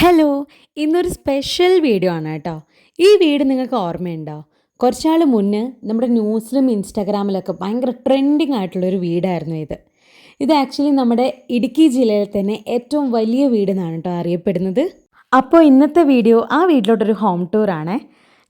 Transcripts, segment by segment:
Hello! ഇന്നൊരു special video ആണ് കേട്ടോ. ഈ വീട് നിങ്ങൾക്ക് ഓർമ്മയുണ്ടോ? കുറച്ചാൾ മുന്നേ നമ്മുടെ ന്യൂസിലും ഇൻസ്റ്റാഗ്രാമിലൊക്കെ ഭയങ്കര ട്രെൻഡിങ് ആയിട്ടുള്ളൊരു വീടായിരുന്നു ഇത്. ഇത് ആക്ച്വലി നമ്മുടെ ഇടുക്കി ജില്ലയിൽ തന്നെ ഏറ്റവും വലിയ വീടെന്നാണ് കേട്ടോ അറിയപ്പെടുന്നത്. അപ്പോൾ ഇന്നത്തെ വീഡിയോ ആ വീട്ടിലോട്ടൊരു ഹോം ടൂറാണേ.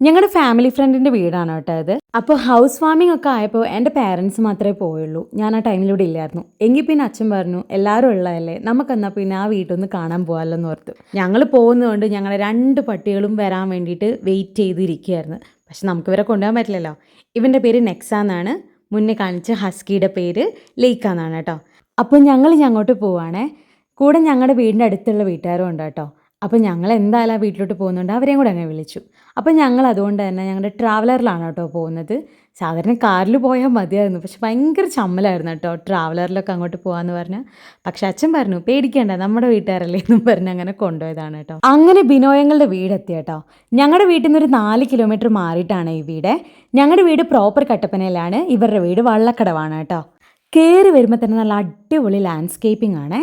ഞങ്ങളുടെ ഫാമിലി ഫ്രണ്ടിൻ്റെ വീടാണ് കേട്ടോ ഇത്. അപ്പോൾ ഹൗസ് വാമിംഗ് ഒക്കെ ആയപ്പോൾ എൻ്റെ പേരൻസ് മാത്രമേ പോയുള്ളൂ. ഞാൻ ആ ടൈമിലൂടെ ഇല്ലായിരുന്നു. എങ്കിൽ പിന്നെ അച്ഛൻ പറഞ്ഞു എല്ലാവരും ഉള്ളതല്ലേ, നമുക്കെന്നാൽ പിന്നെ ആ വീട്ടൊന്ന് കാണാൻ പോകാമല്ലോ എന്ന് ഓർത്തു. ഞങ്ങൾ പോകുന്നതുകൊണ്ട് ഞങ്ങളുടെ 2 പട്ടികളും വരാൻ വേണ്ടിയിട്ട് വെയിറ്റ് ചെയ്തിരിക്കുകയായിരുന്നു. പക്ഷെ നമുക്ക് ഇവരെ കൊണ്ടുപോകാൻ പറ്റില്ലല്ലോ. ഇവൻ്റെ പേര് നെക്സ എന്നാണ്. മുന്നേ കാണിച്ച ഹസ്കിയുടെ പേര് ലേക്ക എന്നാണ് കേട്ടോ. അപ്പോൾ ഞങ്ങൾ അങ്ങോട്ട് പോവുകയാണേ. കൂടെ ഞങ്ങളുടെ വീടിൻ്റെ അടുത്തുള്ള വീട്ടുകാരും ഉണ്ട് കേട്ടോ. അപ്പോൾ ഞങ്ങൾ എന്തായാലും ആ വീട്ടിലോട്ട് പോകുന്നുണ്ട്, അവരെയും കൂടെ അങ്ങ് വിളിച്ചു. അപ്പോൾ ഞങ്ങൾ അതുകൊണ്ട് തന്നെ ഞങ്ങളുടെ ട്രാവലറിലാണ് കേട്ടോ പോകുന്നത്. സാധാരണ കാറിൽ പോയാൽ മതിയായിരുന്നു, പക്ഷെ ഭയങ്കര ചമ്മലായിരുന്നു കേട്ടോ ട്രാവലറിലൊക്കെ അങ്ങോട്ട് പോകാമെന്ന് പറഞ്ഞാൽ. പക്ഷെ അച്ഛൻ പറഞ്ഞു പേടിക്കേണ്ട, നമ്മുടെ വീട്ടുകാരല്ലേ എന്നും പറഞ്ഞ് അങ്ങനെ കൊണ്ടുപോയതാണ് കേട്ടോ. അങ്ങനെ ബിനോയങ്ങളുടെ വീടെത്തി കേട്ടോ. ഞങ്ങളുടെ വീട്ടിൽ നിന്ന് ഒരു 4 കിലോമീറ്റർ മാറിയിട്ടാണ് ഈ വീട്. ഞങ്ങളുടെ വീട് പ്രോപ്പർ കട്ടപ്പനയിലാണ്, ഇവരുടെ വീട് വള്ളക്കടവാണ് കേട്ടോ. കയറി വരുമ്പോൾ തന്നെ നല്ല അടിപൊളി ലാൻഡ്സ്കേപ്പിംഗ് ആണ്.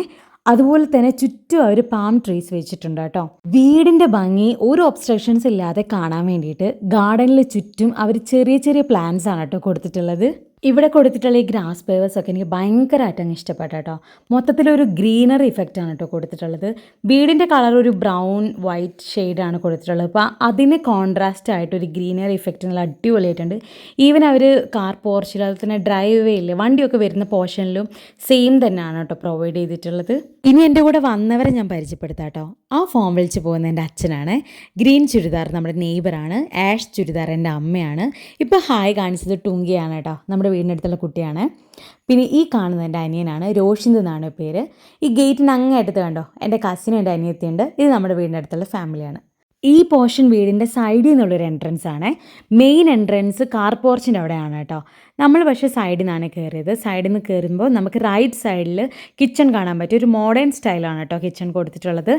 അതുപോലെ തന്നെ ചുറ്റും അവർ പാം ട്രീസ് വെച്ചിട്ടുണ്ട് കേട്ടോ. വീടിൻ്റെ ഭംഗി ഒരു ഒബ്സ്ട്രക്ഷൻസ് ഇല്ലാതെ കാണാൻ വേണ്ടിയിട്ട് ഗാർഡനിൽ ചുറ്റും അവർ ചെറിയ ചെറിയ പ്ലാന്റ്സ് ആണ് കേട്ടോ കൊടുത്തിട്ടുള്ളത്. ഇവിടെ കൊടുത്തിട്ടുള്ള ഈ ഗ്രാസ് പേവേഴ്സ് ഒക്കെ എനിക്ക് ഭയങ്കരമായിട്ട് അങ്ങ് ഇഷ്ടപ്പെട്ട കേട്ടോ. മൊത്തത്തിലൊരു ഗ്രീനറി ഇഫക്റ്റാണ് കേട്ടോ കൊടുത്തിട്ടുള്ളത്. വീടിൻ്റെ കളർ ഒരു ബ്രൗൺ വൈറ്റ് ഷെയ്ഡാണ് കൊടുത്തിട്ടുള്ളത്. അപ്പോൾ അതിന് കോൺട്രാസ്റ്റ് ആയിട്ട് ഒരു ഗ്രീനറി ഇഫക്റ്റ് നല്ല അടിപൊളിയായിട്ടുണ്ട്. ഈവൻ അവർ കാർ പോർച്ചിൽ അതുപോലെ തന്നെ ഡ്രൈവ് വേയിൽ വണ്ടിയൊക്കെ വരുന്ന പോർഷനിലും സെയിം തന്നെയാണ് കേട്ടോ പ്രൊവൈഡ് ചെയ്തിട്ടുള്ളത്. ഇനി എൻ്റെ കൂടെ വന്നവരെ ഞാൻ പരിചയപ്പെടുത്താം കേട്ടോ. ആ ഫോം വിളിച്ച് പോകുന്ന എൻ്റെ അച്ഛനാണ്. ഗ്രീൻ ചുരിദാർ നമ്മുടെ നെയ്ബറാണ്. ആഷ് ചുരിദാർ എൻ്റെ അമ്മയാണ്. ഇപ്പോൾ ഹായ് കാണിച്ചത് ടുങ്കിയാണ് കേട്ടോ, നമ്മുടെ വീടിനടുത്തുള്ള കുട്ടിയാണ്. പിന്നെ ഈ കാണുന്നത് എൻ്റെ അനിയനാണ്, രോഷിന്ദ് എന്നാണ് പേര്. ഈ ഗേറ്റിന് അങ്ങേറ്റത്ത് കണ്ടോ എൻ്റെ കസിനും എൻ്റെ അനിയത്തിയുണ്ട്. ഇത് നമ്മുടെ വീടിനടുത്തുള്ള ഫാമിലിയാണ്. ഈ പോർഷൻ വീടിൻ്റെ സൈഡിൽ നിന്നുള്ളൊരു എൻട്രൻസ് ആണ്. മെയിൻ എൻട്രൻസ് കാർ പോർച്ചിൻ്റെ അവിടെയാണ് കേട്ടോ. നമ്മൾ പക്ഷേ സൈഡിൽ നിന്നാണ് കയറിയത്. സൈഡിൽ നിന്ന് കയറുമ്പോൾ നമുക്ക് റൈറ്റ് സൈഡിൽ കിച്ചൺ കാണാൻ പറ്റും. ഒരു മോഡേൺ സ്റ്റൈലാണ് കേട്ടോ കിച്ചൺ കൊടുത്തിട്ടുള്ളത്.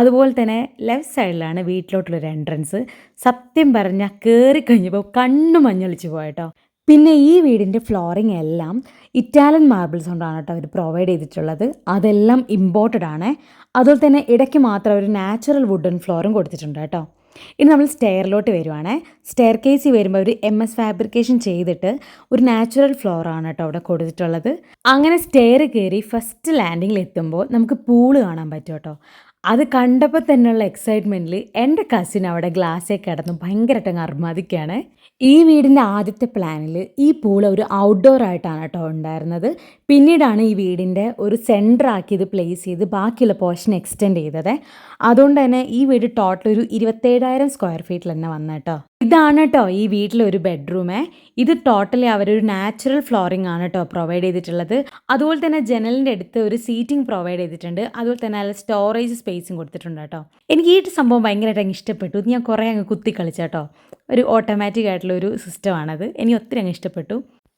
അതുപോലെ തന്നെ ലെഫ്റ്റ് സൈഡിലാണ് വീട്ടിലോട്ടുള്ളൊരു എൻട്രൻസ്. സത്യം പറഞ്ഞാൽ കയറി കഴിഞ്ഞപ്പോൾ കണ്ണു മഞ്ഞളിച്ച് പോയിട്ടോ. പിന്നെ ഈ വീടിൻ്റെ ഫ്ലോറിങ് എല്ലാം ഇറ്റാലിയൻ മാർബിൾസ് കൊണ്ടാണ് കേട്ടോ അവർ പ്രൊവൈഡ് ചെയ്തിട്ടുള്ളത്. അതെല്ലാം ഇമ്പോർട്ടഡ് ആണ്. അതുപോലെ തന്നെ ഇടയ്ക്ക് മാത്രം ഒരു നാച്ചുറൽ വുഡൻ ഫ്ലോറും കൊടുത്തിട്ടുണ്ട് കേട്ടോ. ഇനി നമ്മൾ സ്റ്റെയറിലോട്ട് വരുവാണേ. സ്റ്റെയർ കേസിൽ വരുമ്പോൾ ഒരു MS ഫാബ്രിക്കേഷൻ ചെയ്തിട്ട് ഒരു നാച്ചുറൽ ഫ്ലോറാണ് കേട്ടോ അവിടെ കൊടുത്തിട്ടുള്ളത്. അങ്ങനെ സ്റ്റെയർ കയറി ഫസ്റ്റ് ലാൻഡിങ്ങിൽ എത്തുമ്പോൾ നമുക്ക് പൂള് കാണാൻ പറ്റും കേട്ടോ. അത് കണ്ടപ്പോൾ തന്നെയുള്ള എക്സൈറ്റ്മെൻറ്റിൽ എൻ്റെ കസിൻ അവിടെ ഗ്ലാസ്സിൽ കിടന്നു ഭയങ്കരമായിട്ട് അർമാദിക്കുകയാണ്. ഈ വീടിൻ്റെ ആദ്യത്തെ പ്ലാനിൽ ഈ പൂൾ ഒരു ഔട്ട്ഡോർ ആയിട്ടാണ് കേട്ടോ ഉണ്ടായിരുന്നത്. പിന്നീടാണ് ഈ വീടിൻ്റെ ഒരു സെൻറ്റർ ആക്കി ഇത് പ്ലേസ് ചെയ്ത് ബാക്കിയുള്ള പോർഷൻ എക്സ്റ്റെൻഡ് ചെയ്തത്. അതുകൊണ്ട് തന്നെ ഈ വീട് ടോട്ടൽ ഒരു 27,000 സ്ക്വയർ ഫീറ്റിൽ തന്നെ വന്ന കേട്ടോ. ഇതാണ് കേട്ടോ ഈ വീട്ടിലെ ഒരു ബെഡ്റൂമേ. ഇത് ടോട്ടലി അവരൊരു നാച്ചുറൽ ഫ്ലോറിംഗ് ആണ് കേട്ടോ പ്രൊവൈഡ് ചെയ്തിട്ടുള്ളത്. അതുപോലെ തന്നെ ജനലിൻ്റെ അടുത്ത് ഒരു സീറ്റിംഗ് പ്രൊവൈഡ് ചെയ്തിട്ടുണ്ട്. അതുപോലെ തന്നെ നല്ല സ്റ്റോറേജ് സ്പേസും കൊടുത്തിട്ടുണ്ട് കേട്ടോ. എനിക്ക് ഈ സംഭവം ഭയങ്കരമായിട്ട് അങ്ങ് ഇഷ്ടപ്പെട്ടു. ഇത് ഞാൻ കുറേ അങ്ങ് കുത്തി കളിച്ചാട്ടോ. ഒരു ഓട്ടോമാറ്റിക് ആയിട്ടുള്ള ഒരു സിസ്റ്റമാണത്. എനിക്ക് ഒത്തിരി അങ്ങ് ഇഷ്ടപ്പെട്ടു.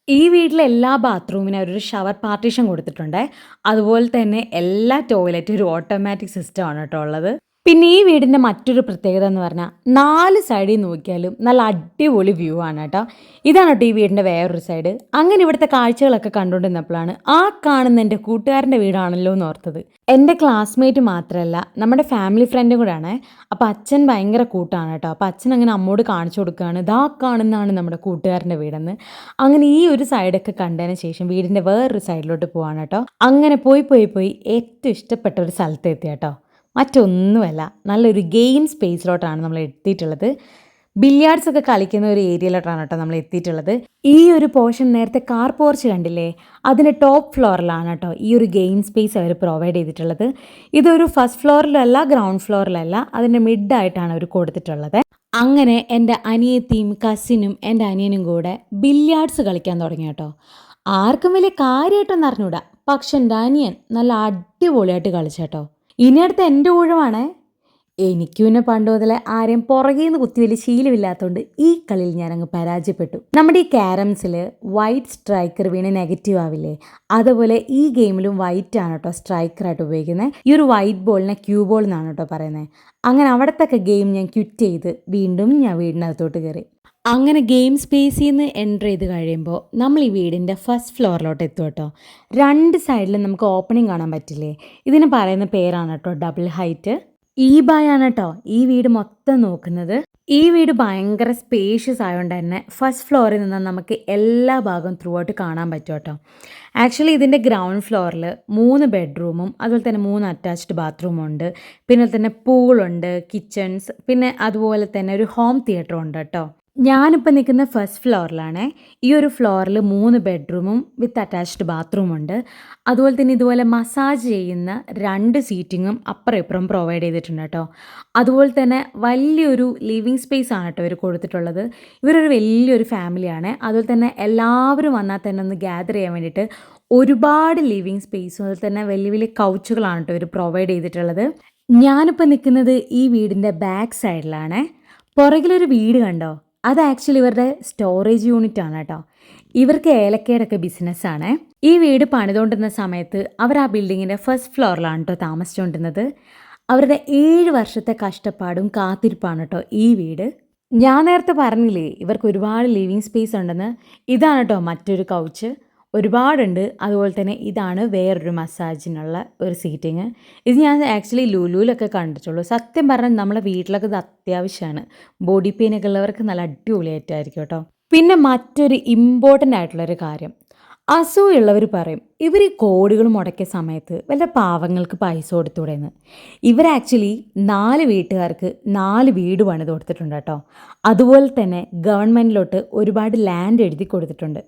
ഈ വീട്ടിലെ എല്ലാ ബാത്റൂമിനും അവരൊരു ഷവർ പാർട്ടീഷൻ കൊടുത്തിട്ടുണ്ട്. അതുപോലെ തന്നെ എല്ലാ ടോയ്ലറ്റും ഒരു ഓട്ടോമാറ്റിക് സിസ്റ്റമാണ് കേട്ടോ ഉള്ളത്. പിന്നെ ഈ വീടിൻ്റെ മറ്റൊരു പ്രത്യേകത എന്ന് പറഞ്ഞാൽ 4 സൈഡിൽ നോക്കിയാലും നല്ല അടിപൊളി വ്യൂ ആണ് കേട്ടോ. ഇതാണ് കേട്ടോ ഈ വീടിൻ്റെ വേറൊരു സൈഡ്. അങ്ങനെ ഇവിടുത്തെ കാഴ്ചകളൊക്കെ കണ്ടുകൊണ്ടിരുന്നപ്പോഴാണ് ആ കാണുന്ന എൻ്റെ കൂട്ടുകാരൻ്റെ വീടാണല്ലോ എന്ന് ഓർത്തത്. എൻ്റെ ക്ലാസ്മേറ്റ് മാത്രമല്ല നമ്മുടെ ഫാമിലി ഫ്രണ്ടും കൂടെയാണ്. അപ്പോൾ അച്ഛൻ ഭയങ്കര കൂട്ടാണ് കേട്ടോ. അപ്പോൾ അച്ഛൻ അങ്ങനെ അമ്മോട് കാണിച്ചു കൊടുക്കുകയാണ്, ഇതാ കാണുന്നതാണ് നമ്മുടെ കൂട്ടുകാരൻ്റെ വീടെന്ന്. അങ്ങനെ ഈ ഒരു സൈഡൊക്കെ കണ്ടതിന് ശേഷം വീടിൻ്റെ വേറൊരു സൈഡിലോട്ട് പോവാണ് കേട്ടോ. അങ്ങനെ പോയി ഏറ്റവും ഇഷ്ടപ്പെട്ട ഒരു സ്ഥലത്ത് എത്തി കേട്ടോ. മറ്റൊന്നുമല്ല, നല്ലൊരു ഗെയിം സ്പേസിലോട്ടാണ് നമ്മൾ എത്തിയിട്ടുള്ളത്. ബില്യാർഡ്സ് ഒക്കെ കളിക്കുന്ന ഒരു ഏരിയയിലോട്ടാണ് കേട്ടോ നമ്മൾ എത്തിയിട്ടുള്ളത്. ഈ ഒരു പോർഷൻ നേരത്തെ കാർ പോർച്ച് കണ്ടില്ലേ, അതിൻ്റെ ടോപ്പ് ഫ്ലോറിലാണ് കേട്ടോ ഈ ഒരു ഗെയിം സ്പേസ് അവർ പ്രൊവൈഡ് ചെയ്തിട്ടുള്ളത്. ഇതൊരു ഫസ്റ്റ് ഫ്ലോറിലല്ല, ഗ്രൗണ്ട് ഫ്ലോറിലല്ല, അതിൻ്റെ മിഡായിട്ടാണ് അവർ കൊടുത്തിട്ടുള്ളത്. അങ്ങനെ എൻ്റെ അനിയത്തിയും കസിനും എൻ്റെ അനിയനും കൂടെ ബില്യാർഡ്സ് കളിക്കാൻ തുടങ്ങി കേട്ടോ. ആർക്കും വലിയ കാര്യമായിട്ടൊന്നും അറിഞ്ഞൂടാ, പക്ഷെ എൻ്റെ അനിയൻ നല്ല അടിപൊളിയായിട്ട് കളിച്ചേട്ടോ. ഇനി അടുത്ത് എൻ്റെ ഊഴമാണ്. എനിക്ക് പിന്നെ പണ്ട് മുതലേ ആരെയും പുറകെ നിന്ന് കുത്തി വലിയ ശീലമില്ലാത്തതുകൊണ്ട് ഈ കളിയിൽ ഞാനങ്ങ് പരാജയപ്പെട്ടു. നമ്മുടെ ഈ ക്യാരംസിൽ വൈറ്റ് സ്ട്രൈക്കർ വീണ് നെഗറ്റീവ് ആവില്ലേ, അതുപോലെ ഈ ഗെയിമിലും വൈറ്റ് ആണ് കേട്ടോ സ്ട്രൈക്കറായിട്ട് ഉപയോഗിക്കുന്നത്. ഈ ഒരു വൈറ്റ് ബോളിനെ ക്യൂ ബോൾ എന്നാണ് കേട്ടോ പറയുന്നത്. അങ്ങനെ അവിടത്തൊക്കെ ഗെയിം ഞാൻ ക്വിറ്റ് ചെയ്ത് വീണ്ടും ഞാൻ വീടിനകത്തോട്ട് കയറി. അങ്ങനെ ഗെയിം സ്പേസിൽ നിന്ന് എൻ്റർ ചെയ്ത് കഴിയുമ്പോൾ നമ്മൾ ഈ വീടിൻ്റെ ഫസ്റ്റ് ഫ്ലോറിലോട്ട് എത്തും കേട്ടോ. 2 സൈഡിലും നമുക്ക് ഓപ്പണിംഗ് കാണാൻ പറ്റില്ലേ, ഇതിന് പറയുന്ന പേരാണ് കേട്ടോ ഡബിൾ ഹൈറ്റ്. ഈബായ് ആണ് കേട്ടോ ഈ വീട് മൊത്തം നോക്കുന്നത്. ഈ വീട് ഭയങ്കര സ്പേഷ്യസ് ആയതുകൊണ്ട് തന്നെ ഫസ്റ്റ് ഫ്ലോറിൽ നിന്ന് നമുക്ക് എല്ലാ ഭാഗവും ത്രൂ ഔട്ട് കാണാൻ പറ്റും കേട്ടോ. ആക്ച്വലി ഇതിൻ്റെ ഗ്രൗണ്ട് ഫ്ലോറിൽ 3 ബെഡ്റൂമും അതുപോലെ തന്നെ 3 അറ്റാച്ച്ഡ് ബാത്റൂമും ഉണ്ട്. പിന്നെ തന്നെ പൂളുണ്ട്, കിച്ചൺസ്, പിന്നെ അതുപോലെ തന്നെ ഒരു ഹോം തിയേറ്ററും ഉണ്ട് കേട്ടോ. ഞാനിപ്പോൾ നിൽക്കുന്ന ഫസ്റ്റ് ഫ്ലോറിലാണേ. ഈ ഒരു ഫ്ലോറിൽ 3 ബെഡ്റൂമും വിത്ത് അറ്റാച്ച്ഡ് ബാത്റൂമും ഉണ്ട്. അതുപോലെ തന്നെ ഇതുപോലെ മസാജ് ചെയ്യുന്ന 2 സീറ്റിങ്ങും അപ്പുറം ഇപ്പുറം പ്രൊവൈഡ് ചെയ്തിട്ടുണ്ട് കേട്ടോ. അതുപോലെ തന്നെ വലിയൊരു ലിവിങ് സ്പേസ് ആണ് കേട്ടോ ഇവർ കൊടുത്തിട്ടുള്ളത്. ഇവരൊരു വലിയൊരു ഫാമിലിയാണ്. അതുപോലെ തന്നെ എല്ലാവരും വന്നാൽ തന്നെ ഒന്ന് ഗ്യാദർ ചെയ്യാൻ വേണ്ടിയിട്ട് ഒരുപാട് ലിവിങ് സ്പേസും അതുപോലെ തന്നെ വലിയ വലിയ കൗച്ചുകളാണ് കേട്ടോ ഇവർ പ്രൊവൈഡ് ചെയ്തിട്ടുള്ളത്. ഞാനിപ്പോൾ നിൽക്കുന്നത് ഈ വീടിൻ്റെ ബാക്ക് സൈഡിലാണ്. പുറകിലൊരു വീട് കണ്ടോ, അത് ആക്ച്വലി ഇവരുടെ സ്റ്റോറേജ് യൂണിറ്റ് ആണ് കേട്ടോ. ഇവർക്ക് ഏലക്കയുടെ ഒക്കെ ബിസിനസ്സാണ്. ഈ വീട് പണിതുകൊണ്ടിരുന്ന സമയത്ത് അവർ ആ ബിൽഡിങ്ങിൻ്റെ ഫസ്റ്റ് ഫ്ലോറിലാണ് കേട്ടോ താമസിച്ചുകൊണ്ടിരുന്നത്. അവരുടെ 7 വർഷത്തെ കഷ്ടപ്പാടും കാത്തിരിപ്പാണ് കേട്ടോ ഈ വീട്. ഞാൻ നേരത്തെ പറഞ്ഞില്ലേ ഇവർക്ക് ഒരുപാട് ലിവിങ് സ്പേസ് ഉണ്ടെന്ന്. ഇതാണ് കേട്ടോ മറ്റൊരു കൗച്ച്, ഒരുപാടുണ്ട്. അതുപോലെ തന്നെ ഇതാണ് വേറൊരു മസാജിനുള്ള ഒരു സീറ്റിങ്. ഇത് ഞാൻ ആക്ച്വലി ലുലുവിലൊക്കെ കണ്ടിട്ടുള്ളൂ. സത്യം പറഞ്ഞാൽ നമ്മളെ വീട്ടിലൊക്കെ ഇത് അത്യാവശ്യമാണ്. ബോഡി പെയിനൊക്കെ ഉള്ളവർക്ക് നല്ല അടിപൊളിയായിട്ടായിരിക്കും കേട്ടോ. പിന്നെ മറ്റൊരു ഇമ്പോർട്ടൻ്റ് ആയിട്ടുള്ളൊരു കാര്യം, അസൂയുള്ളവർ പറയും ഇവർ ഈ കോടികൾ മുടക്കിയ സമയത്ത് വല്ല പാവങ്ങൾക്ക് പൈസ കൊടുത്തൂടെയെന്ന്. ഇവർ ആക്ച്വലി 4 വീട്ടുകാർക്ക് 4 വീട് പണിത് കൊടുത്തിട്ടുണ്ട് കേട്ടോ. അതുപോലെ തന്നെ ഗവൺമെൻറ്റിലോട്ട് ഒരുപാട് ലാൻഡ് എഴുതി കൊടുത്തിട്ടുണ്ട്.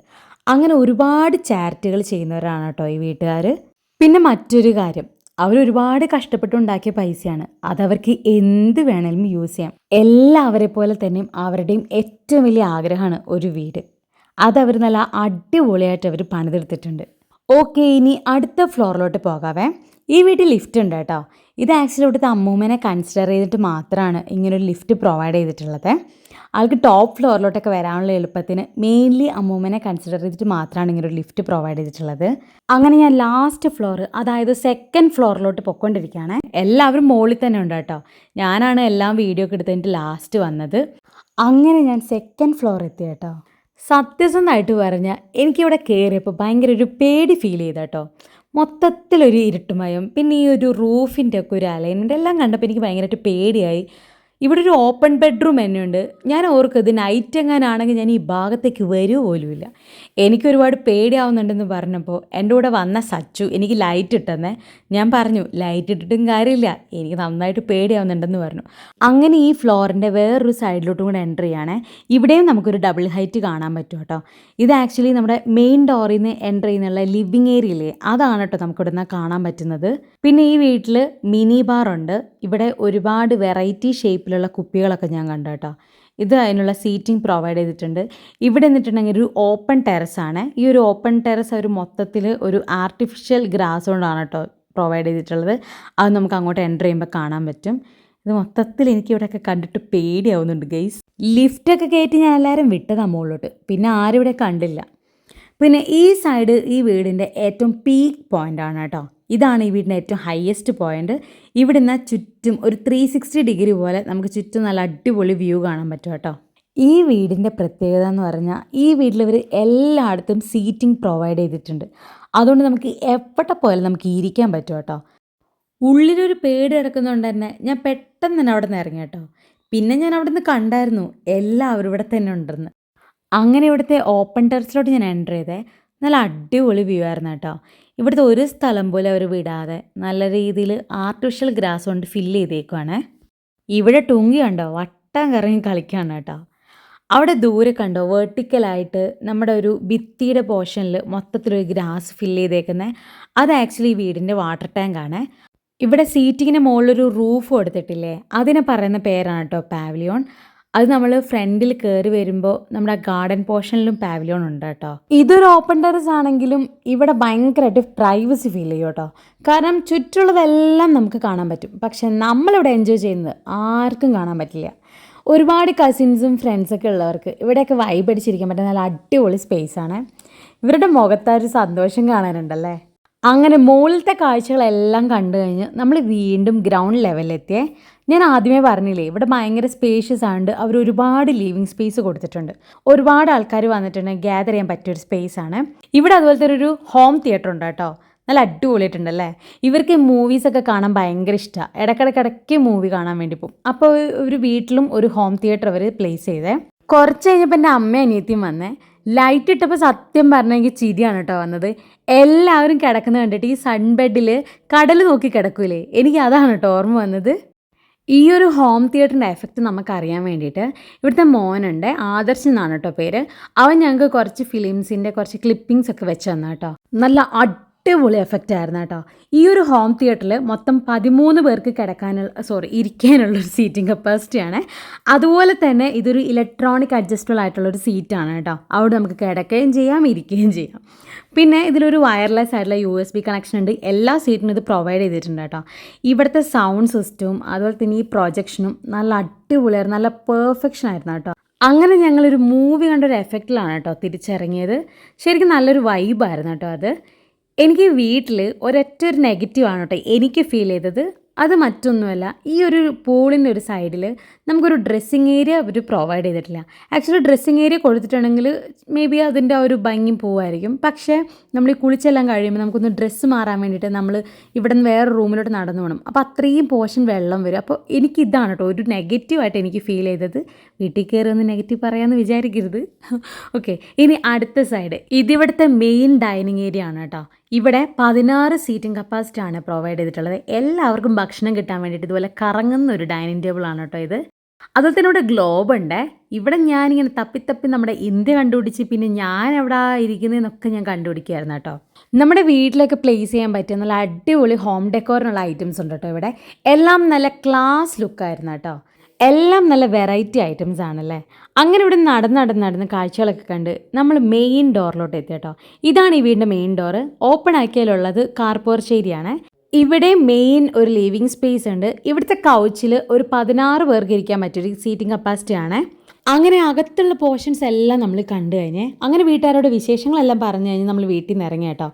അങ്ങനെ ഒരുപാട് ചാരിറ്റികൾ ചെയ്യുന്നവരാണ് കേട്ടോ ഈ വീട്ടുകാർ. പിന്നെ മറ്റൊരു കാര്യം, അവരൊരുപാട് കഷ്ടപ്പെട്ടുണ്ടാക്കിയ പൈസയാണ്. അതവർക്ക് എന്ത് വേണമെങ്കിലും യൂസ് ചെയ്യാം. എല്ലാവരെ പോലെ തന്നെയും അവരുടെയും ഏറ്റവും വലിയ ആഗ്രഹമാണ് ഒരു വീട്. അതവർ നല്ല അടിപൊളിയായിട്ട് അവർ പണിതെടുത്തിട്ടുണ്ട്. ഓക്കെ, ഇനി അടുത്ത ഫ്ലോറിലോട്ട് പോകാവേ. ഈ വീട്ടിൽ ലിഫ്റ്റ് ഉണ്ട് കേട്ടോ. ഇത് ആക്ച്വലി ഇവിടുത്തെ അമ്മൂമ്മനെ കൺസിഡർ ചെയ്തിട്ട് മാത്രമാണ് ഇങ്ങനൊരു ലിഫ്റ്റ് പ്രൊവൈഡ് ചെയ്തിട്ടുള്ളത്. ആൾക്ക് ടോപ്പ് ഫ്ലോറിലോട്ടൊക്കെ വരാനുള്ള എളുപ്പത്തിന് മെയിൻലി അമ്മൂമ്മനെ കൺസിഡർ ചെയ്തിട്ട് മാത്രമാണ് ഇങ്ങനൊരു ലിഫ്റ്റ് പ്രൊവൈഡ് ചെയ്തിട്ടുള്ളത്. അങ്ങനെ ഞാൻ ലാസ്റ്റ് ഫ്ലോർ, അതായത് സെക്കൻഡ് ഫ്ലോറിലോട്ട് പൊയ്ക്കൊണ്ടിരിക്കുകയാണ്. എല്ലാവരും മുകളിൽ തന്നെ ഉണ്ട് കേട്ടോ. ഞാനാണ് എല്ലാം വീഡിയോ ഒക്കെ എടുത്തതിൻ്റെ ലാസ്റ്റ് വന്നത്. അങ്ങനെ ഞാൻ സെക്കൻഡ് ഫ്ലോർ എത്തി കേട്ടോ. സത്യസന്ധമായിട്ട് പറഞ്ഞാൽ എനിക്കിവിടെ കയറിയപ്പോൾ ഭയങ്കര ഒരു പേടി ഫീൽ ചെയ്ത കേട്ടോ. മൊത്തത്തിലൊരു ഇരുട്ടുമയം, പിന്നെ ഈ ഒരു റൂഫിൻ്റെ ഒക്കെ ഒരു അലൈൻമെൻ്റ് എല്ലാം കണ്ടപ്പോൾ എനിക്ക് ഭയങ്കരമായിട്ട് പേടിയായി. ഇവിടെ ഒരു ഓപ്പൺ ബെഡ്റൂം തന്നെ ഉണ്ട്. ഞാൻ ഓർക്കും ഇത് നൈറ്റ് എങ്ങാനാണെങ്കിൽ ഞാൻ ഈ ഭാഗത്തേക്ക് വരുക പോലുമില്ല. എനിക്കൊരുപാട് പേടിയാവുന്നുണ്ടെന്ന് പറഞ്ഞപ്പോൾ എൻ്റെ കൂടെ വന്ന സച്ചു എനിക്ക് ലൈറ്റ് ഇട്ടെന്നേ. ഞാൻ പറഞ്ഞു ലൈറ്റ് ഇട്ടിട്ടും കാര്യമില്ല, എനിക്ക് നന്നായിട്ട് പേടിയാവുന്നുണ്ടെന്ന് പറഞ്ഞു. അങ്ങനെ ഈ ഫ്ലോറിൻ്റെ വേറൊരു സൈഡിലോട്ടും കൂടെ എൻ്റർ ചെയ്യുകയാണേ. ഇവിടെയും നമുക്കൊരു ഡബിൾ ഹൈറ്റ് കാണാൻ പറ്റും കേട്ടോ. ഇത് ആക്ച്വലി നമ്മുടെ മെയിൻ ഡോറിൽ നിന്ന് എൻ്റർ ചെയ്യുന്നുള്ള ലിവിങ് ഏരിയയില്ലേ, അതാണ് കേട്ടോ നമുക്കിവിടെ നിന്ന് കാണാൻ പറ്റുന്നത്. പിന്നെ ഈ വീട്ടിൽ മിനി ബാർ ഉണ്ട്. ഇവിടെ ഒരുപാട് വെറൈറ്റി ഷേപ്പിലുള്ള കുപ്പികളൊക്കെ ഞാൻ കണ്ടു കേട്ടോ. ഇത് അതിനുള്ള സീറ്റിംഗ് പ്രൊവൈഡ് ചെയ്തിട്ടുണ്ട്. ഇവിടെ നിന്നിട്ടുണ്ടെങ്കിൽ ഒരു ഓപ്പൺ ടെറസാണ്. ഈ ഒരു ഓപ്പൺ ടെറസ് അവർ മൊത്തത്തിൽ ഒരു ആർട്ടിഫിഷ്യൽ ഗ്രാസ് കൊണ്ടാണ് കേട്ടോ പ്രൊവൈഡ് ചെയ്തിട്ടുള്ളത്. അത് നമുക്ക് അങ്ങോട്ട് എൻ്റർ ചെയ്യുമ്പോൾ കാണാൻ പറ്റും. ഇത് മൊത്തത്തിൽ എനിക്ക് ഇവിടെയൊക്കെ കണ്ടിട്ട് പേടിയാവുന്നുണ്ട് ഗൈസ്. ലിഫ്റ്റൊക്കെ കയറ്റി ഞാൻ എല്ലാവരും വിട്ടതാണ് മുകളിലോട്ട്, പിന്നെ ആരും ഇവിടെ കണ്ടില്ല. പിന്നെ ഈ സൈഡ് ഈ വീടിൻ്റെ ഏറ്റവും പീക്ക് പോയിൻ്റാണ് കേട്ടോ. ഇതാണ് ഈ വീടിൻ്റെ ഏറ്റവും ഹയസ്റ്റ് പോയിൻ്റ്. ഇവിടെ നിന്ന് ചുറ്റും ഒരു 360 ഡിഗ്രി പോലെ നമുക്ക് ചുറ്റും നല്ല അടിപൊളി വ്യൂ കാണാൻ പറ്റും കേട്ടോ. ഈ വീടിൻ്റെ പ്രത്യേകത എന്ന് പറഞ്ഞാൽ ഈ വീട്ടിൽ ഇവർ എല്ലായിടത്തും സീറ്റിംഗ് പ്രൊവൈഡ് ചെയ്തിട്ടുണ്ട്. അതുകൊണ്ട് നമുക്ക് എവിടെ പോയാലും നമുക്ക് ഇരിക്കാൻ പറ്റും കേട്ടോ. ഉള്ളിലൊരു പേടി കിടക്കുന്നതുകൊണ്ട് തന്നെ ഞാൻ പെട്ടെന്ന് തന്നെ അവിടെ നിന്ന് ഇറങ്ങി കേട്ടോ. പിന്നെ ഞാൻ അവിടെ നിന്ന് കണ്ടായിരുന്നു എല്ലാവരും ഇവിടെ തന്നെ ഉണ്ടെന്ന്. അങ്ങനെ ഇവിടുത്തെ ഓപ്പൺ ടെറസിലോട്ട് ഞാൻ എൻ്റർ ചെയ്തേ. നല്ല അടിപൊളി വ്യൂ ആയിരുന്നു കേട്ടോ. ഇവിടുത്തെ ഒരു സ്ഥലം പോലും അവർ വിടാതെ നല്ല രീതിയിൽ ആർട്ടിഫിഷ്യൽ ഗ്രാസ് കൊണ്ട് ഫില്ല് ചെയ്തേക്കുവാണ്. ഇവിടെ ടുങ്കി കണ്ടോ വട്ടം കറങ്ങി കളിക്കുകയാണ് കേട്ടോ. അവിടെ ദൂരെ കണ്ടോ വേർട്ടിക്കലായിട്ട് നമ്മുടെ ഒരു ഭിത്തിയുടെ പോർഷനിൽ മൊത്തത്തിലൊരു ഗ്രാസ് ഫില്ല് ചെയ്തേക്കുന്നത്. അത് ആക്ച്വലി വീടിൻ്റെ വാട്ടർ ടാങ്കാണ്. ഇവിടെ സീറ്റിങ്ങിന് മുകളിലൊരു റൂഫ് കൊടുത്തിട്ടില്ലേ, അതിനെ പറയുന്ന പേരാണ് കേട്ടോ പാവിലിയോൺ. അത് നമ്മൾ ഫ്രണ്ടിൽ കയറി വരുമ്പോൾ നമ്മുടെ ഗാർഡൻ പോർഷനിലും പാവിലിയോൺ ഉണ്ട് കേട്ടോ. ഇതൊരു ഓപ്പൺ ടെറസ് ആണെങ്കിലും ഇവിടെ ഭയങ്കരമായിട്ട് പ്രൈവസി ഫീൽ ചെയ്യും കേട്ടോ. കാരണം ചുറ്റുള്ളതെല്ലാം നമുക്ക് കാണാൻ പറ്റും. പക്ഷെ നമ്മളിവിടെ എൻജോയ് ചെയ്യുന്നത് ആർക്കും കാണാൻ പറ്റില്ല. ഒരുപാട് കസിൻസും ഫ്രണ്ട്സൊക്കെ ഉള്ളവർക്ക് ഇവിടെയൊക്കെ വൈബ് അടിച്ചിരിക്കാൻ പറ്റുന്ന നല്ല അടിപൊളി സ്പേസാണ്. ഇവരുടെ മുഖത്ത് ഒരു സന്തോഷം കാണാനുണ്ടല്ലേ. അങ്ങനെ മുകളിലത്തെ കാഴ്ചകളെല്ലാം കണ്ടു കഴിഞ്ഞ് നമ്മൾ വീണ്ടും ഗ്രൗണ്ട് ലെവലിലെത്തിയേ. ഞാൻ ആദ്യമേ പറഞ്ഞില്ലേ ഇവിടെ ഭയങ്കര സ്പേഷ്യസ് ആയതുകൊണ്ട് അവർ ഒരുപാട് ലിവിങ് സ്പേസ് കൊടുത്തിട്ടുണ്ട്. ഒരുപാട് ആൾക്കാർ വന്നിട്ടുണ്ടെങ്കിൽ ഗ്യാദർ ചെയ്യാൻ പറ്റിയൊരു സ്പേസാണ്. ഇവിടെ അതുപോലത്തെ ഒരു ഹോം തിയേറ്റർ ഉണ്ട് കേട്ടോ. നല്ല അടിപൊളിയായിട്ടുണ്ടല്ലേ. ഇവർക്ക് മൂവീസൊക്കെ കാണാൻ ഭയങ്കര ഇഷ്ടമാണ്. ഇടയ്ക്കിടയ്ക്ക് മൂവി കാണാൻ വേണ്ടി പോകും. അപ്പോൾ ഒരു വീട്ടിലും ഒരു ഹോം തിയേറ്റർ അവർ പ്ലേസ് ചെയ്തേ. കുറച്ച് കഴിഞ്ഞപ്പോൾ എൻ്റെ അമ്മയും അനിയത്തിയും വന്നേ. ലൈറ്റ് ഇട്ടപ്പോൾ സത്യം പറഞ്ഞാൽ എനിക്ക് ചിരിയാണ് കേട്ടോ വന്നത്. എല്ലാവരും കിടക്കുന്നത് കണ്ടിട്ട് ഈ സൺ ബെഡിൽ കടൽ നോക്കി കിടക്കൂലേ, എനിക്ക് അതാണ് കേട്ടോ ഓർമ്മ വന്നത്. ഈ ഒരു ഹോം തിയേറ്ററിൻ്റെ എഫക്റ്റ് നമുക്കറിയാൻ വേണ്ടിയിട്ട് ഇവിടുത്തെ മോനുണ്ട്, ആദർശ് എന്നാണ് കേട്ടോ പേര്. അവൻ ഞങ്ങൾക്ക് കുറച്ച് ഫിലിംസിൻ്റെ കുറച്ച് ക്ലിപ്പിങ്സ് ഒക്കെ വെച്ച് തന്നു കേട്ടോ. നല്ല അടിപൊളി എഫക്റ്റ് ആയിരുന്നു കേട്ടോ. ഈ ഒരു ഹോം തിയേറ്ററിൽ മൊത്തം 13 പേർക്ക് ഇരിക്കാനുള്ളൊരു സീറ്റിംഗ് കപ്പാസിറ്റിയാണ്. അതുപോലെ തന്നെ ഇതൊരു ഇലക്ട്രോണിക് അഡ്ജസ്റ്റബിൾ ആയിട്ടുള്ളൊരു സീറ്റാണ് കേട്ടോ. അവിടെ നമുക്ക് കിടക്കുകയും ചെയ്യാം, ഇരിക്കുകയും ചെയ്യാം. പിന്നെ ഇതിലൊരു വയർലെസ് ആയിട്ടുള്ള USB കണക്ഷൻ ഉണ്ട്. എല്ലാ സീറ്റിനും ഇത് പ്രൊവൈഡ് ചെയ്തിട്ടുണ്ട് കേട്ടോ. ഇവിടുത്തെ സൗണ്ട് സിസ്റ്റവും അതുപോലെ തന്നെ ഈ പ്രൊജക്ഷനും നല്ല അടിപൊളിയായിരുന്നു, നല്ല പെർഫെക്ഷൻ ആയിരുന്നു കേട്ടോ. അങ്ങനെ ഞങ്ങളൊരു മൂവി കണ്ടൊരു എഫക്റ്റിലാണ് കേട്ടോ തിരിച്ചിറങ്ങിയത്. ശരിക്കും നല്ലൊരു വൈബായിരുന്നു കേട്ടോ അത്. എനിക്ക് വീട്ടിൽ ഒരു നെഗറ്റീവാണ് കേട്ടോ എനിക്ക് ഫീൽ ചെയ്തത്. അത് മറ്റൊന്നുമല്ല, ഈ ഒരു പൂളിൻ്റെ ഒരു സൈഡിൽ നമുക്കൊരു ഡ്രസ്സിങ് ഏരിയ അവർ പ്രൊവൈഡ് ചെയ്തിട്ടില്ല. ആക്ച്വലി ഡ്രസ്സിങ് ഏരിയ കൊടുത്തിട്ടുണ്ടെങ്കിൽ മേ ബി അതിൻ്റെ ഒരു ഭംഗി പോവായിരിക്കും. പക്ഷേ നമ്മൾ ഈ കുളിച്ചെല്ലാം കഴിയുമ്പോൾ നമുക്കൊന്ന് ഡ്രസ്സ് മാറാൻ വേണ്ടിയിട്ട് നമ്മൾ ഇവിടെ നിന്ന് വേറെ റൂമിലോട്ട് നടന്നു പോകണം. അപ്പോൾ അത്രയും പോർഷൻ വെള്ളം വരും. അപ്പോൾ എനിക്കിതാണ് കേട്ടോ ഒരു നെഗറ്റീവായിട്ട് എനിക്ക് ഫീൽ ചെയ്തത്. വീട്ടിൽ കയറി ഒന്ന് നെഗറ്റീവ് പറയാമെന്ന് വിചാരിക്കരുത്. ഓക്കെ, ഇനി അടുത്ത സൈഡ് ഇതിവിടുത്തെ മെയിൻ ഡൈനിങ് ഏരിയ ആണ് കേട്ടോ. ഇവിടെ 16 സീറ്റിംഗ് കപ്പാസിറ്റി ആണ് പ്രൊവൈഡ് ചെയ്തിട്ടുള്ളത്. എല്ലാവർക്കും ഭക്ഷണം കിട്ടാൻ വേണ്ടിയിട്ട് ഇതുപോലെ കറങ്ങുന്ന ഒരു ഡൈനിങ് ടേബിൾ ആണ് കേട്ടോ ഇത്. അതുപോലെ തന്നെ ഇവിടെ ഗ്ലോബ് ഉണ്ട്. ഇവിടെ ഞാനിങ്ങനെ തപ്പി നമ്മുടെ ഇന്ത്യ കണ്ടുപിടിച്ച് പിന്നെ ഞാൻ എവിടെ ഇരിക്കുന്നതെന്നൊക്കെ ഞാൻ കണ്ടുപിടിക്കുകയായിരുന്നു കേട്ടോ. നമ്മുടെ വീട്ടിലൊക്കെ പ്ലേസ് ചെയ്യാൻ പറ്റിയ നല്ല അടിപൊളി ഹോം ഡെക്കോറിനുള്ള ഐറ്റംസ് ഉണ്ട് കേട്ടോ ഇവിടെ. എല്ലാം നല്ല ക്ലാസ് ലുക്കായിരുന്നു കേട്ടോ. എല്ലാം നല്ല വെറൈറ്റി ഐറ്റംസ് ആണല്ലേ. അങ്ങനെ ഇവിടെ നടന്ന് കാഴ്ചകളൊക്കെ കണ്ട് നമ്മൾ മെയിൻ ഡോറിലോട്ട് എത്തി കേട്ടോ. ഇതാണ് ഈ വീടിൻ്റെ മെയിൻ ഡോറ്. ഓപ്പൺ ആക്കിയാലുള്ളത് കാർ പോർച്ച് ഏരിയ ആണ്. ഇവിടെ മെയിൻ ഒരു ലിവിങ് സ്പേസ് ഉണ്ട്. ഇവിടുത്തെ കൗച്ചിൽ ഒരു 16 പേർക്ക് ഇരിക്കാൻ പറ്റിയൊരു സീറ്റിംഗ് കപ്പാസിറ്റി ആണ്. അങ്ങനെ അകത്തുള്ള പോർഷൻസ് എല്ലാം നമ്മൾ കണ്ടു കഴിഞ്ഞ് അങ്ങനെ വീട്ടുകാരോട് വിശേഷങ്ങളെല്ലാം പറഞ്ഞു കഴിഞ്ഞ് നമ്മൾ വീട്ടിൽ നിന്ന് ഇറങ്ങി കേട്ടോ.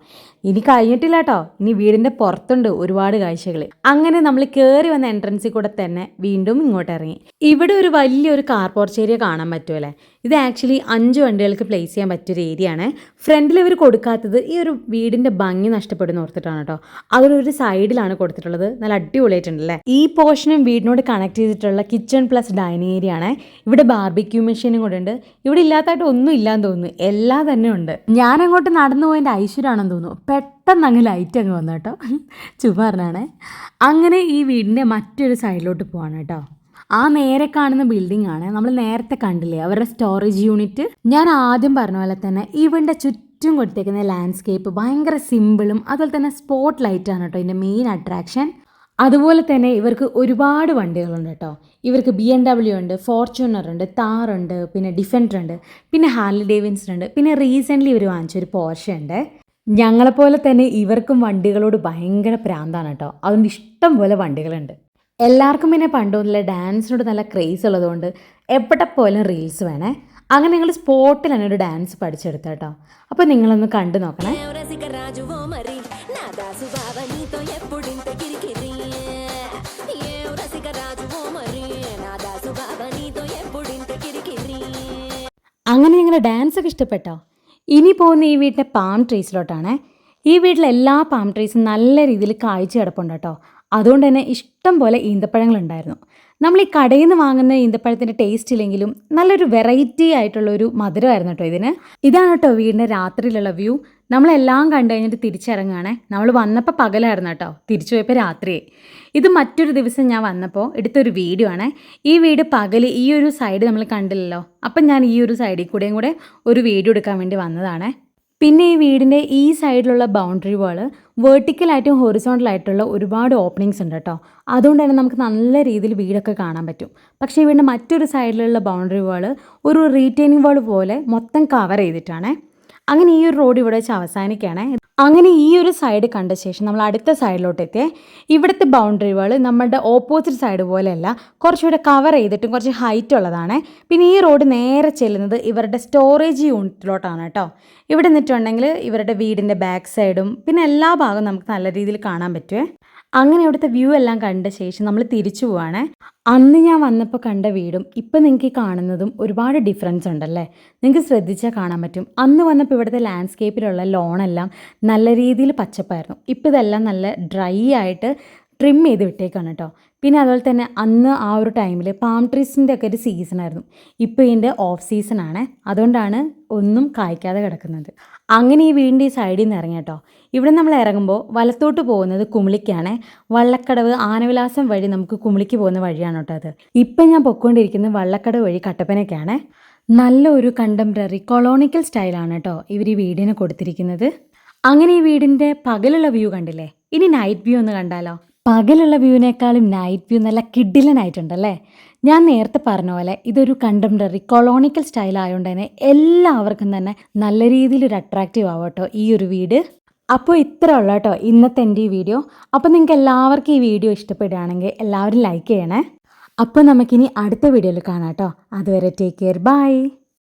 ഇനി കഴിഞ്ഞിട്ടില്ല കേട്ടോ, ഇനി വീടിൻ്റെ പുറത്തുണ്ട് ഒരുപാട് കാഴ്ചകൾ. അങ്ങനെ നമ്മൾ കയറി വന്ന എൻട്രൻസിൽ കൂടെ തന്നെ വീണ്ടും ഇങ്ങോട്ട് ഇറങ്ങി. ഇവിടെ ഒരു വലിയൊരു കാർ പോർച്ച് ഏരിയ കാണാൻ പറ്റുമല്ലേ. ഇത് ആക്ച്വലി 5 വണ്ടികൾക്ക് പ്ലേസ് ചെയ്യാൻ പറ്റിയൊരു ഏരിയ ആണ്. ഫ്രണ്ടിൽ ഇവർ കൊടുക്കാത്തത് ഈ ഒരു വീടിൻ്റെ ഭംഗി നഷ്ടപ്പെടുന്ന ഓർത്തിട്ടാണ് കേട്ടോ. അതൊരു സൈഡിലാണ് കൊടുത്തിട്ടുള്ളത്. നല്ല അടിപൊളിയായിട്ടുണ്ടല്ലേ. ഈ പോർഷനും വീടിനോട് കണക്ട് ചെയ്തിട്ടുള്ള കിച്ചൺ പ്ലസ് ഡൈനിങ് ഏരിയ ആണ്. ഇവിടെ ബാർബിക്യൂ മെഷീനും കൂടെ ഉണ്ട്. ഇവിടെ ഇല്ലാത്തായിട്ട് ഒന്നും ഇല്ലാന്ന് തോന്നുന്നു, എല്ലാം തന്നെ ഉണ്ട്. ഞാൻ അങ്ങോട്ട് നടന്നു പോയതിൻ്റെ ഐശ്വര്യമാണെന്ന് തോന്നുന്നു. പെട്ടെന്ന് അങ്ങ് ലൈറ്റ് അങ്ങ് വന്നു കേട്ടോ. ചുമ്മാറിനാണ്. അങ്ങനെ ഈ വീടിൻ്റെ മറ്റൊരു സൈഡിലോട്ട് പോവാണ് കേട്ടോ. ആ നേരെ കാണുന്ന ബിൽഡിംഗ് ആണ് നമ്മൾ നേരത്തെ കണ്ടില്ലേ അവരുടെ സ്റ്റോറേജ് യൂണിറ്റ്. ഞാൻ ആദ്യം പറഞ്ഞ പോലെ തന്നെ ഇവൻ്റെ ചുറ്റും കൊടുത്തേക്കുന്ന ലാൻഡ്സ്കേപ്പ് ഭയങ്കര സിമ്പിളും അതുപോലെ തന്നെ സ്പോട്ട് ലൈറ്റാണ് കേട്ടോ ഇതിൻ്റെ മെയിൻ അട്രാക്ഷൻ. അതുപോലെ തന്നെ ഇവർക്ക് ഒരുപാട് വണ്ടികളുണ്ട് കേട്ടോ. ഇവർക്ക് BMW ഉണ്ട്, ഫോർച്യൂണർ ഉണ്ട്, താർ ഉണ്ട്, പിന്നെ ഡിഫൻഡർ ഉണ്ട്, പിന്നെ ഹാർലി ഡേവിഡ്സൺ ഉണ്ട്, പിന്നെ റീസെൻ്റ്ലി ഇവർ വാങ്ങിച്ചൊരു പോർഷെ ഉണ്ട്. ഞങ്ങളെപ്പോലെ തന്നെ ഇവർക്കും വണ്ടികളോട് ഭയങ്കര പ്രാന്താണ് കേട്ടോ. അതുകൊണ്ട് ഇഷ്ടം പോലെ വണ്ടികളുണ്ട്. എല്ലാവർക്കും പിന്നെ പണ്ട് മുതലേ ഡാൻസിനോട് നല്ല ക്രേസ് ഉള്ളതുകൊണ്ട് എവിടെ പോലും റീൽസ് വേണേ. അങ്ങനെ ഞങ്ങൾ സ്പോട്ടിൽ തന്നെ ഒരു ഡാൻസ് പഠിച്ചെടുത്ത കേട്ടോ. അപ്പോൾ നിങ്ങളൊന്ന് കണ്ടു നോക്കണേ. അങ്ങനെ ഞങ്ങളുടെ ഡാൻസൊക്കെ ഇഷ്ടപ്പെട്ടോ. ഇനി പോകുന്ന ഈ വീട്ടിലെ പാം ട്രീസിലോട്ടാണ്. ഈ വീട്ടിലെ എല്ലാ പാം ട്രീസും നല്ല രീതിയിൽ കായ്ച്ചു കിടപ്പുണ്ട് കേട്ടോ. അതുകൊണ്ട് തന്നെ ഇഷ്ടം പോലെ ഈന്തപ്പഴങ്ങളുണ്ടായിരുന്നു. നമ്മൾ ഈ കടയിൽ നിന്ന് വാങ്ങുന്ന ഈന്തപ്പഴത്തിൻ്റെ ടേസ്റ്റ് ഇല്ലെങ്കിലും നല്ലൊരു വെറൈറ്റി ആയിട്ടുള്ളൊരു മധുരമായിരുന്നു കേട്ടോ ഇതിന്. ഇതാണ് കേട്ടോ വീടിൻ്റെ രാത്രിയിലുള്ള വ്യൂ. നമ്മളെല്ലാം കണ്ടു കഴിഞ്ഞിട്ട് തിരിച്ചിറങ്ങുകയാണേ. നമ്മൾ വന്നപ്പോൾ പകലായിരുന്നു കേട്ടോ, തിരിച്ചു പോയപ്പോൾ രാത്രിയായി. ഇത് മറ്റൊരു ദിവസം ഞാൻ വന്നപ്പോൾ എടുത്തൊരു വീഡിയോ ആണ്. ഈ വീട് പകൽ ഈ ഒരു സൈഡ് നമ്മൾ കണ്ടില്ലല്ലോ, അപ്പം ഞാൻ ഈ ഒരു സൈഡിൽ കൂടെയും കൂടെ ഒരു വീഡിയോ എടുക്കാൻ വേണ്ടി വന്നതാണ്. പിന്നെ ഈ വീടിൻ്റെ ഈ സൈഡിലുള്ള ബൗണ്ടറി വാൾ വെർട്ടിക്കലായിട്ടും ഹൊറിസോണ്ടലായിട്ടുള്ള ഒരുപാട് ഓപ്പണിങ്സ് ഉണ്ട് കേട്ടോ. അതുകൊണ്ട് തന്നെ നമുക്ക് നല്ല രീതിയിൽ വീടൊക്കെ കാണാൻ പറ്റും. പക്ഷേ ഈ വീടിൻ്റെ മറ്റൊരു സൈഡിലുള്ള ബൗണ്ടറി വാൾ ഒരു റീറ്റെയിനിങ് വാൾ പോലെ മൊത്തം കവർ ചെയ്തിട്ടാണ്. അങ്ങനെ ഈ ഒരു റോഡ് ഇവിടെ വെച്ച് അവസാനിക്കുകയാണ്. അങ്ങനെ ഈ ഒരു സൈഡ് കണ്ട ശേഷം നമ്മൾ അടുത്ത സൈഡിലോട്ട് എത്തിയേ. ഇവിടുത്തെ ബൗണ്ടറി വാൾ നമ്മുടെ ഓപ്പോസിറ്റ് സൈഡ് പോലെയല്ല, കുറച്ചുകൂടെ കവർ ചെയ്തിട്ടും കുറച്ച് ഹൈറ്റ് ഉള്ളതാണ്. പിന്നെ ഈ റോഡ് നേരെ ചെല്ലുന്നത് ഇവരുടെ സ്റ്റോറേജ് യൂണിറ്റിലോട്ടാണ് കേട്ടോ. ഇവിടെ നിന്നിട്ടുണ്ടെങ്കിൽ ഇവരുടെ വീടിൻ്റെ ബാക്ക് സൈഡും പിന്നെ എല്ലാ ഭാഗവും നമുക്ക് നല്ല രീതിയിൽ കാണാൻ പറ്റുമേ. അങ്ങനെ അവിടുത്തെ വ്യൂ എല്ലാം കണ്ട ശേഷം നമ്മൾ തിരിച്ചു പോവാണേ. അന്ന് ഞാൻ വന്നപ്പോൾ കണ്ട വീടും ഇപ്പം നിങ്ങൾക്ക് കാണുന്നതും ഒരുപാട് ഡിഫറൻസ് ഉണ്ടല്ലേ. നിങ്ങൾക്ക് ശ്രദ്ധിച്ചാൽ കാണാൻ പറ്റും. അന്ന് വന്നപ്പോൾ ഇവിടുത്തെ ലാൻഡ്സ്കേപ്പിലുള്ള ലോണെല്ലാം നല്ല രീതിയിൽ പച്ചപ്പായിരുന്നു. ഇപ്പം ഇതെല്ലാം നല്ല ഡ്രൈ ആയിട്ട് ട്രിം ചെയ്ത് വിട്ടേക്കാണ് കേട്ടോ. പിന്നെ അതുപോലെ തന്നെ അന്ന് ആ ഒരു ടൈമിൽ പാം ട്രീസിൻ്റെ ഒക്കെ ഒരു സീസണായിരുന്നു. ഇപ്പോൾ ഇതിൻ്റെ ഓഫ് സീസണാണ്, അതുകൊണ്ടാണ് ഒന്നും കായ്ക്കാതെ കിടക്കുന്നത്. അങ്ങനെ ഈ വീടിൻ്റെ ഈ സൈഡിൽ നിന്ന് ഇറങ്ങി കേട്ടോ. ഇവിടെ നമ്മൾ ഇറങ്ങുമ്പോൾ വലത്തോട്ട് പോകുന്നത് കുമിളിക്കാണ്. വള്ളക്കടവ് ആനവിലാസം വഴി നമുക്ക് കുമിളിക്ക് പോകുന്ന വഴിയാണ് കേട്ടോ അത്. ഇപ്പം ഞാൻ പൊയ്ക്കൊണ്ടിരിക്കുന്നത് വള്ളക്കടവ് വഴി കട്ടപ്പനയ്ക്കാണ്. നല്ലൊരു കണ്ടംപററി കൊളോണിക്കൽ സ്റ്റൈലാണ് കേട്ടോ ഇവർ ഈ വീടിന് കൊടുത്തിരിക്കുന്നത്. അങ്ങനെ ഈ വീടിൻ്റെ പകലുള്ള വ്യൂ കണ്ടില്ലേ, ഇനി നൈറ്റ് വ്യൂ ഒന്ന് കണ്ടാലോ. പകലുള്ള വ്യൂവിനേക്കാളും നൈറ്റ് വ്യൂ നല്ല കിഡിലനായിട്ടുണ്ടല്ലേ. ഞാൻ നേരത്തെ പറഞ്ഞ പോലെ ഇതൊരു കണ്ടംപററി കൊളോണിക്കൽ സ്റ്റൈൽ ആയതുകൊണ്ട് തന്നെ എല്ലാവർക്കും തന്നെ നല്ല രീതിയിൽ ഒരു അട്രാക്റ്റീവ് ആവും കേട്ടോ ഈ ഒരു വീട്. അപ്പോൾ ഇത്ര ഉള്ളൂ കേട്ടോ ഇന്നത്തെ എൻ്റെ ഈ വീഡിയോ. അപ്പോൾ നിങ്ങൾക്ക് എല്ലാവർക്കും ഈ വീഡിയോ ഇഷ്ടപ്പെടുകയാണെങ്കിൽ എല്ലാവരും ലൈക്ക് ചെയ്യണേ. അപ്പോൾ നമുക്കിനി അടുത്ത വീഡിയോയിൽ കാണാം കേട്ടോ. അതുവരെ ടേക്ക് കെയർ, ബൈ.